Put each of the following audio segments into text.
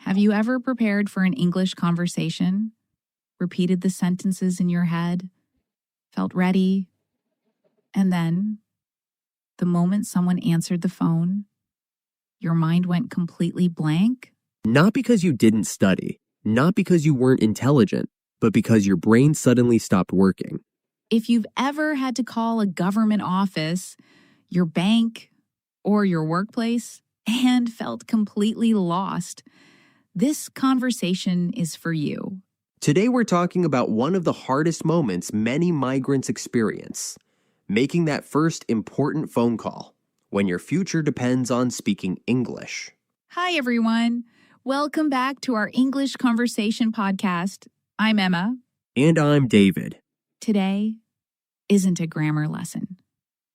Have you ever prepared for an English conversation, repeated the sentences in your head, felt ready, and then, the moment someone answered the phone, your mind went completely blank? Not because you didn't study, not because you weren't intelligent, but because your brain suddenly stopped working. If you've ever had to call a government office, your bank, or your workplace, and felt completely lost, this conversation is for you. Today we're talking about one of the hardest moments many migrants experience, making that first important phone call, when your future depends on speaking English. Hi, everyone. Welcome back to our English Conversation podcast. I'm Emma. And I'm David. Today isn't a grammar lesson.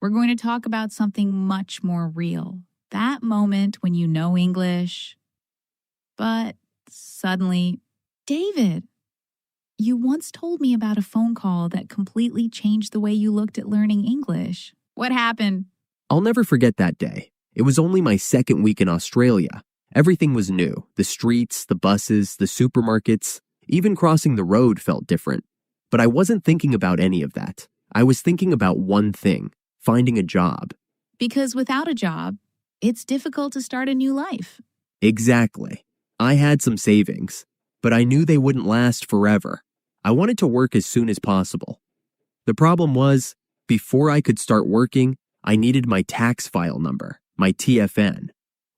We're going to talk about something much more real. That moment when you know English, but suddenly, David, you once told me about a phone call that completely changed the way you looked at learning English. What happened? I'll never forget that day. It was only my second week in Australia. Everything was new. The streets, the buses, the supermarkets, even crossing the road felt different. But I wasn't thinking about any of that. I was thinking about one thing, finding a job. Because without a job, it's difficult to start a new life. Exactly. I had some savings, but I knew they wouldn't last forever. I wanted to work as soon as possible. The problem was, before I could start working, I needed my tax file number, my TFN.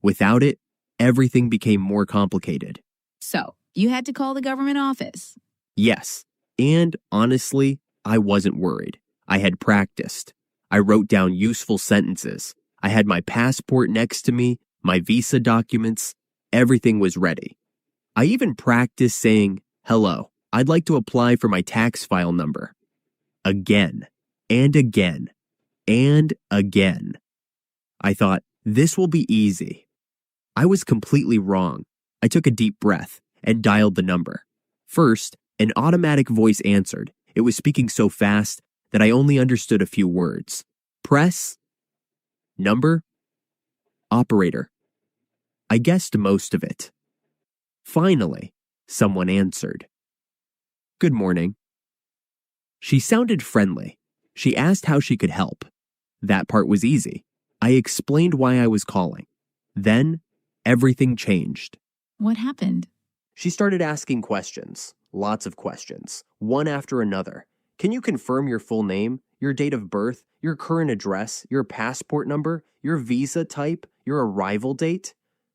Without it, everything became more complicated. So, you had to call the government office. Yes, and honestly, I wasn't worried. I had practiced. I wrote down useful sentences. I had my passport next to me, my visa documents. Everything was ready. I even practiced saying, "Hello, I'd like to apply for my tax file number." Again, and again, and again. I thought, this will be easy. I was completely wrong. I took a deep breath and dialed the number. First, an automatic voice answered. It was speaking so fast that I only understood a few words. Press, number, operator. I guessed most of it. Finally, someone answered. Good morning. She sounded friendly. She asked how she could help. That part was easy. I explained why I was calling. Then, everything changed. What happened? She started asking questions, lots of questions, one after another. Can you confirm your full name, your date of birth, your current address, your passport number, your visa type, your arrival date?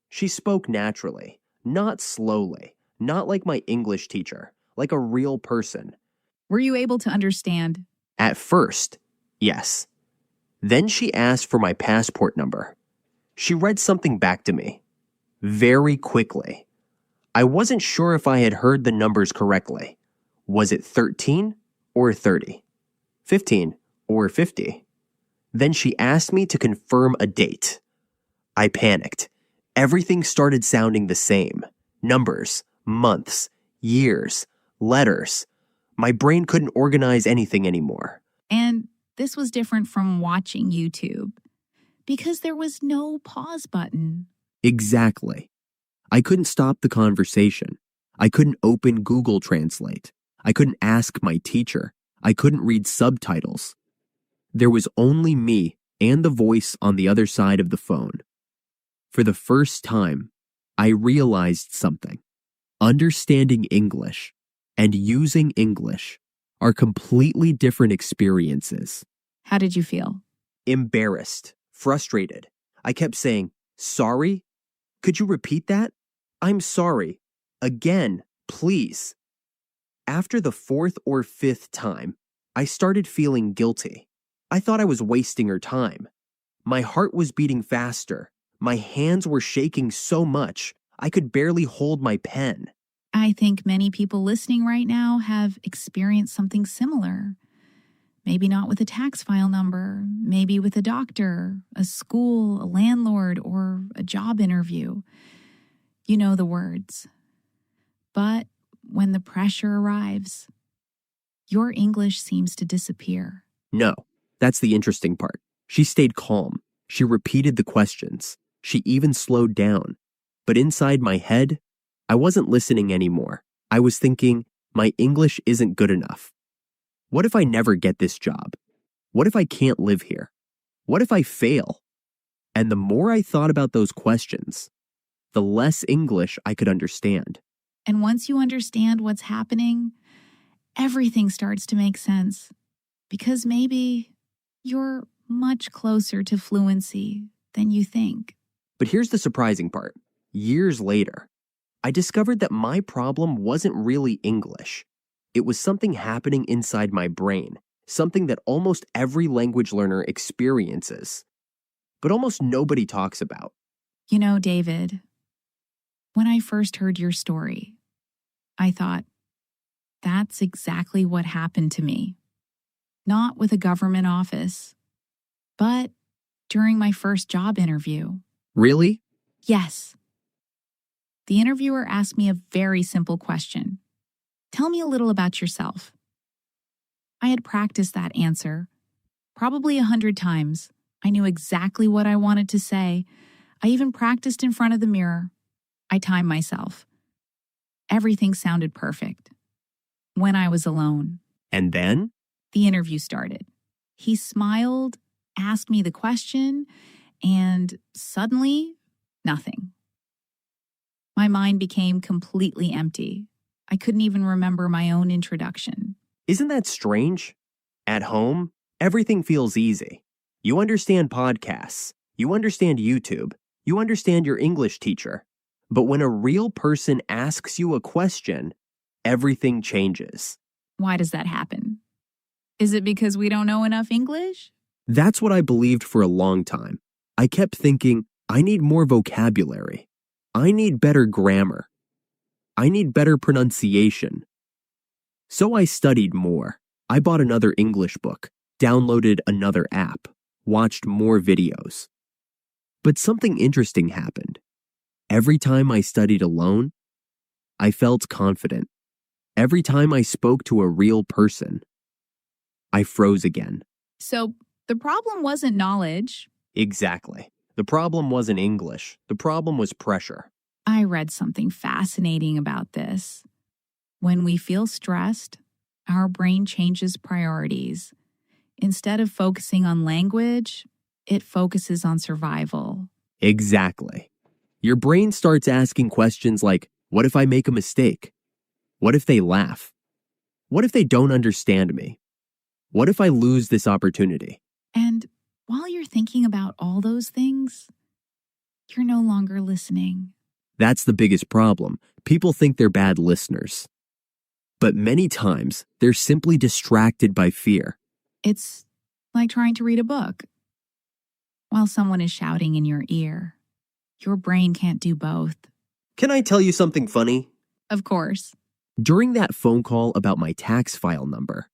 She spoke naturally, not slowly, not like my English teacher, like a real person. Were you able to understand? At first, yes. Then she asked for my passport number. She read something back to me. Very quickly. I wasn't sure if I had heard the numbers correctly. Was it 13 or 30? 15 or 50? Then she asked me to confirm a date. I panicked. Everything started sounding the same. Numbers, months, years, letters. My brain couldn't organize anything anymore. And this was different from watching YouTube, because there was no pause button. Exactly. I couldn't stop the conversation. I couldn't open Google Translate. I couldn't ask my teacher. I couldn't read subtitles. There was only me and the voice on the other side of the phone. For the first time, I realized something. Understanding English and using English are completely different experiences. How did you feel? Embarrassed, frustrated. I kept saying, "Sorry? Could you repeat that? I'm sorry. Again, please." After the fourth or fifth time, I started feeling guilty. I thought I was wasting her time. My heart was beating faster. My hands were shaking so much, I could barely hold my pen. I think many people listening right now have experienced something similar. Maybe not with a tax file number, maybe with a doctor, a school, a landlord, or a job interview. You know the words. But when the pressure arrives, your English seems to disappear. No, that's the interesting part. She stayed calm. She repeated the questions. She even slowed down. But inside my head, I wasn't listening anymore. I was thinking, my English isn't good enough. What if I never get this job? What if I can't live here? What if I fail? And the more I thought about those questions, the less English I could understand. And once you understand what's happening, everything starts to make sense. Because maybe you're much closer to fluency than you think. But here's the surprising part. Years later, I discovered that my problem wasn't really English. It was something happening inside my brain, something that almost every language learner experiences, but almost nobody talks about. You know, David, when I first heard your story, I thought, that's exactly what happened to me. Not with a government office, but during my first job interview. Really? Yes. The interviewer asked me a very simple question. Tell me a little about yourself. I had practiced that answer, probably 100 times. I knew exactly what I wanted to say. I even practiced in front of the mirror. I timed myself. Everything sounded perfect. When I was alone. And then? The interview started. He smiled, asked me the question, and suddenly, nothing. My mind became completely empty. I couldn't even remember my own introduction. Isn't that strange? At home, everything feels easy. You understand podcasts. You understand YouTube. You understand your English teacher. But when a real person asks you a question, everything changes. Why does that happen? Is it because we don't know enough English? That's what I believed for a long time. I kept thinking, I need more vocabulary. I need better grammar. I need better pronunciation. So I studied more. I bought another English book, downloaded another app, watched more videos. But something interesting happened. Every time I studied alone, I felt confident. Every time I spoke to a real person, I froze again. So the problem wasn't knowledge. Exactly. The problem wasn't English. The problem was pressure. I read something fascinating about this. When we feel stressed, our brain changes priorities. Instead of focusing on language, it focuses on survival. Exactly. Your brain starts asking questions like, what if I make a mistake? What if they laugh? What if they don't understand me? What if I lose this opportunity? And while you're thinking about all those things, you're no longer listening. That's the biggest problem. People think they're bad listeners. But many times, they're simply distracted by fear. It's like trying to read a book while someone is shouting in your ear. Your brain can't do both. Can I tell you something funny? Of course. During that phone call about my tax file number,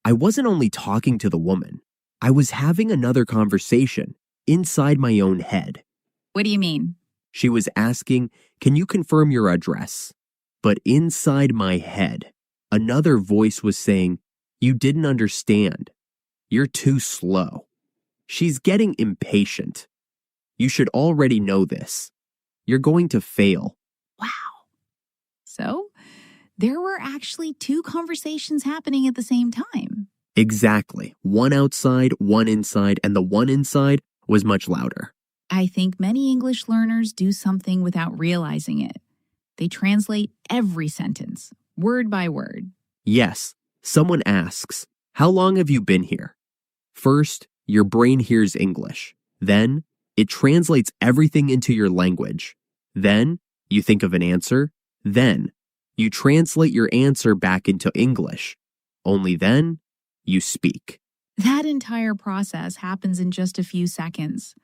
I wasn't only talking to the woman, I was having another conversation inside my own head. What do you mean? She was asking, can you confirm your address? But inside my head, another voice was saying, you didn't understand. You're too slow. She's getting impatient. You should already know this. You're going to fail. Wow. So, there were actually two conversations happening at the same time. Exactly. One outside, one inside, and the one inside was much louder. I think many English learners do something without realizing it. They translate every sentence, word by word. Yes, someone asks, how long have you been here? First, your brain hears English. Then, it translates everything into your language. Then, you think of an answer. Then, you translate your answer back into English. Only then, you speak. That entire process happens in just a few seconds.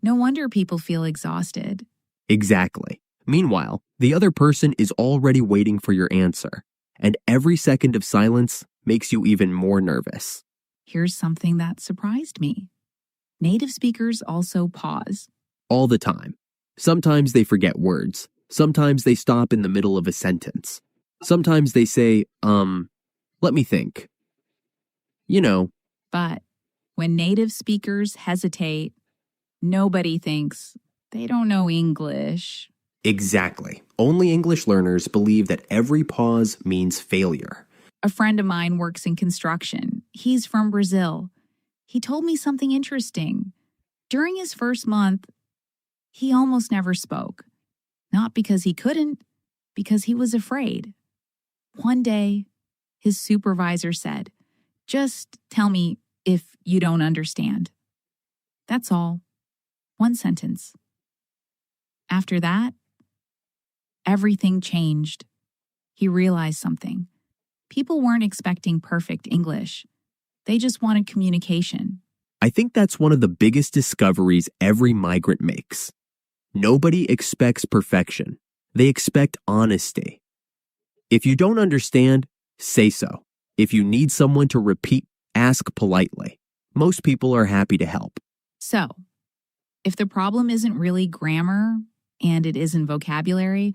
No wonder people feel exhausted. Exactly. Meanwhile, the other person is already waiting for your answer, and every second of silence makes you even more nervous. Here's something that surprised me. Native speakers also pause. All the time. Sometimes they forget words. Sometimes they stop in the middle of a sentence. Sometimes they say, let me think. You know. But when native speakers hesitate, nobody thinks they don't know English. Exactly. Only English learners believe that every pause means failure. A friend of mine works in construction. He's from Brazil. He told me something interesting. During his first month, he almost never spoke. Not because he couldn't, because he was afraid. One day, his supervisor said, "Just tell me if you don't understand." That's all. One sentence. After that, everything changed. He realized something. People weren't expecting perfect English. They just wanted communication. I think that's one of the biggest discoveries every migrant makes. Nobody expects perfection. They expect honesty. If you don't understand, say so. If you need someone to repeat, ask politely. Most people are happy to help. So, if the problem isn't really grammar and it isn't vocabulary,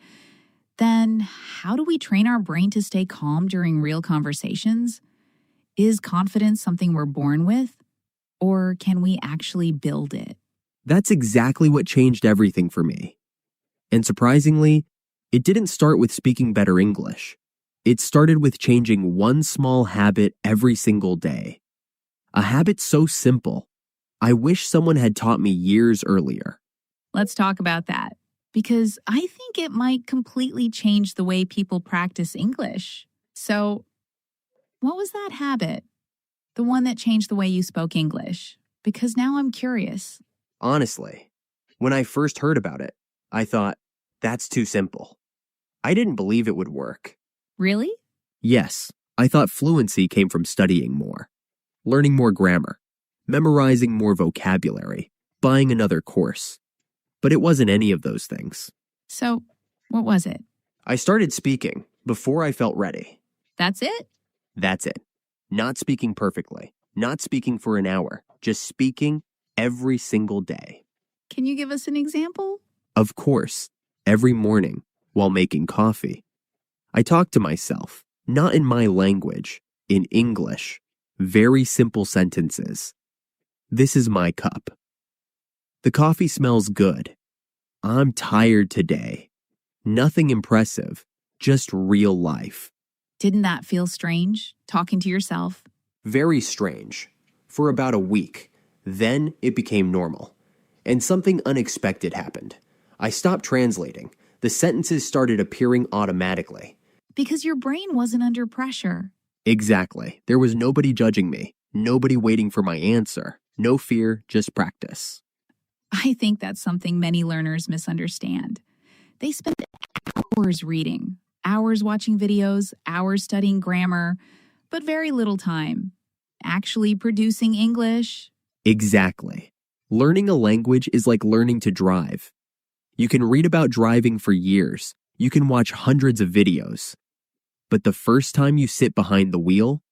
then how do we train our brain to stay calm during real conversations? Is confidence something we're born with, or can we actually build it? That's exactly what changed everything for me. And surprisingly, it didn't start with speaking better English. It started with changing one small habit every single day. A habit so simple, I wish someone had taught me years earlier. Let's talk about that, because I think it might completely change the way people practice English. So, what was that habit? The one that changed the way you spoke English? Because now I'm curious. Honestly, when I first heard about it, I thought, that's too simple. I didn't believe it would work. Really? Yes, I thought fluency came from studying more, learning more grammar, memorizing more vocabulary, buying another course. But it wasn't any of those things. So, what was it? I started speaking before I felt ready. That's it? That's it. Not speaking perfectly, not speaking for an hour, just speaking every single day. Can you give us an example? Of course, every morning while making coffee. I talk to myself, not in my language, in English. Very simple sentences. This is my cup. The coffee smells good. I'm tired today. Nothing impressive, just real life. Didn't that feel strange, talking to yourself? Very strange. For about a week. Then it became normal. And something unexpected happened. I stopped translating. The sentences started appearing automatically. Because your brain wasn't under pressure. Exactly. There was nobody judging me. Nobody waiting for my answer. No fear, just practice. I think that's something many learners misunderstand. They spend hours reading, hours watching videos, hours studying grammar, but very little time actually producing English. Exactly. Learning a language is like learning to drive. You can read about driving for years. You can watch hundreds of videos. But the first time you sit behind the wheel,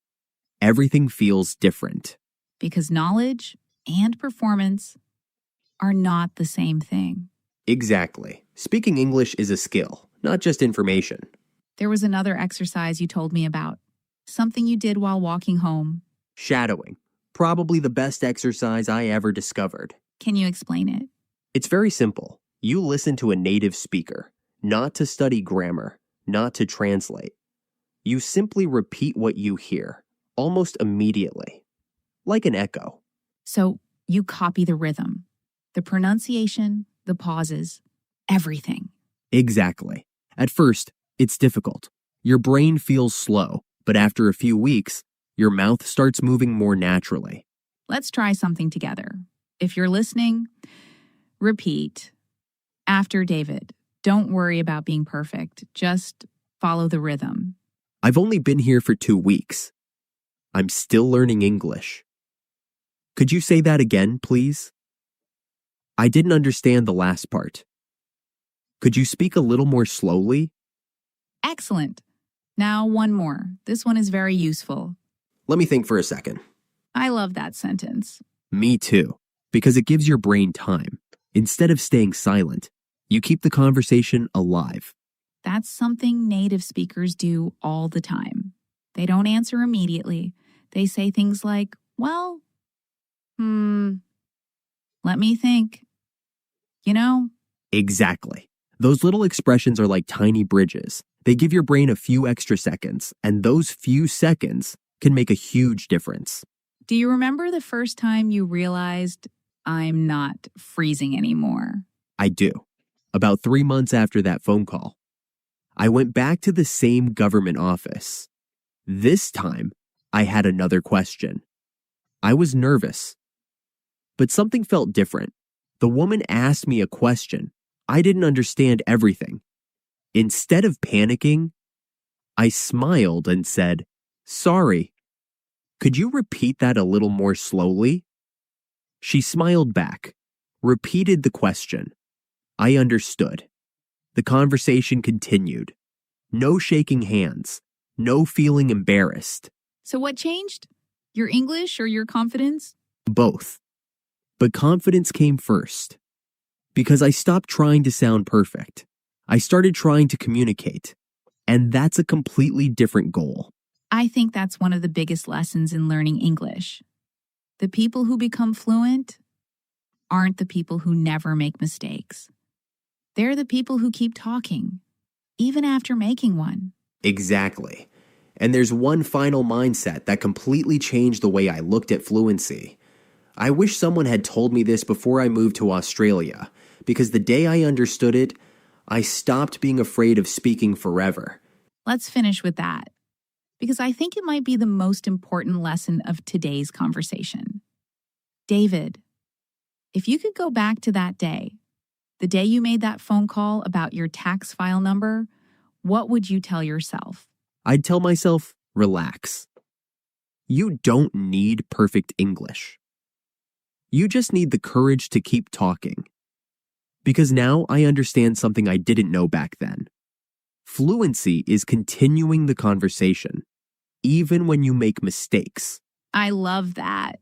everything feels different. Because knowledge and performance are not the same thing. Exactly. Speaking English is a skill, not just information. There was another exercise you told me about, something you did while walking home. Shadowing. Probably the best exercise I ever discovered. Can you explain it? It's very simple. You listen to a native speaker, not to study grammar, not to translate. You simply repeat what you hear, almost immediately, like an echo. So you copy the rhythm, the pronunciation, the pauses, everything. Exactly. At first, it's difficult. Your brain feels slow, but after a few weeks, your mouth starts moving more naturally. Let's try something together. If you're listening, repeat. After David, don't worry about being perfect. Just follow the rhythm. I've only been here for 2 weeks. I'm still learning English. Could you say that again, please? I didn't understand the last part. Could you speak a little more slowly? Excellent. Now one more. This one is very useful. Let me think for a second. I love that sentence. Me too, because it gives your brain time. Instead of staying silent, you keep the conversation alive. That's something native speakers do all the time. They don't answer immediately. They say things like, well, let me think. You know? Exactly. Those little expressions are like tiny bridges. They give your brain a few extra seconds, and those few seconds can make a huge difference. Do you remember the first time you realized I'm not freezing anymore? I do. About 3 months after that phone call, I went back to the same government office. This time, I had another question. I was nervous, but something felt different. The woman asked me a question. I didn't understand everything. Instead of panicking, I smiled and said, "Sorry. Could you repeat that a little more slowly?" She smiled back, repeated the question. I understood. The conversation continued. No shaking hands, no feeling embarrassed. So what changed? Your English or your confidence? Both. But confidence came first. Because I stopped trying to sound perfect. I started trying to communicate. And that's a completely different goal. I think that's one of the biggest lessons in learning English. The people who become fluent aren't the people who never make mistakes. They're the people who keep talking, even after making one. Exactly. And there's one final mindset that completely changed the way I looked at fluency. I wish someone had told me this before I moved to Australia, because the day I understood it, I stopped being afraid of speaking forever. Let's finish with that, because I think it might be the most important lesson of today's conversation. David, if you could go back to that day, the day you made that phone call about your tax file number, what would you tell yourself? I'd tell myself, relax. You don't need perfect English. You just need the courage to keep talking. Because now I understand something I didn't know back then. Fluency is continuing the conversation, even when you make mistakes. I love that.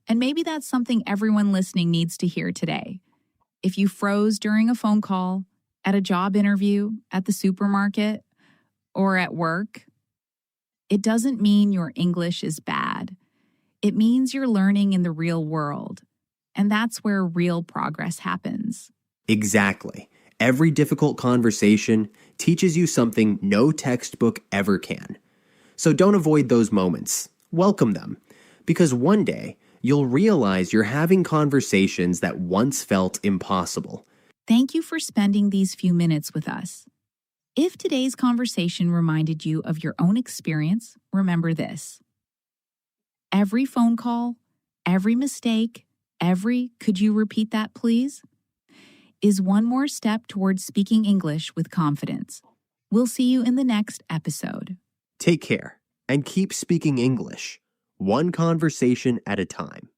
And maybe that's something everyone listening needs to hear today. If you froze during a phone call, at a job interview, at the supermarket, or at work, it doesn't mean your English is bad. It means you're learning in the real world. And that's where real progress happens. Exactly. Every difficult conversation teaches you something no textbook ever can. So don't avoid those moments. Welcome them. Because one day, you'll realize you're having conversations that once felt impossible. Thank you for spending these few minutes with us. If today's conversation reminded you of your own experience, remember this. Every phone call, every mistake, could you repeat that please, is one more step towards speaking English with confidence. We'll see you in the next episode. Take care and keep speaking English, one conversation at a time.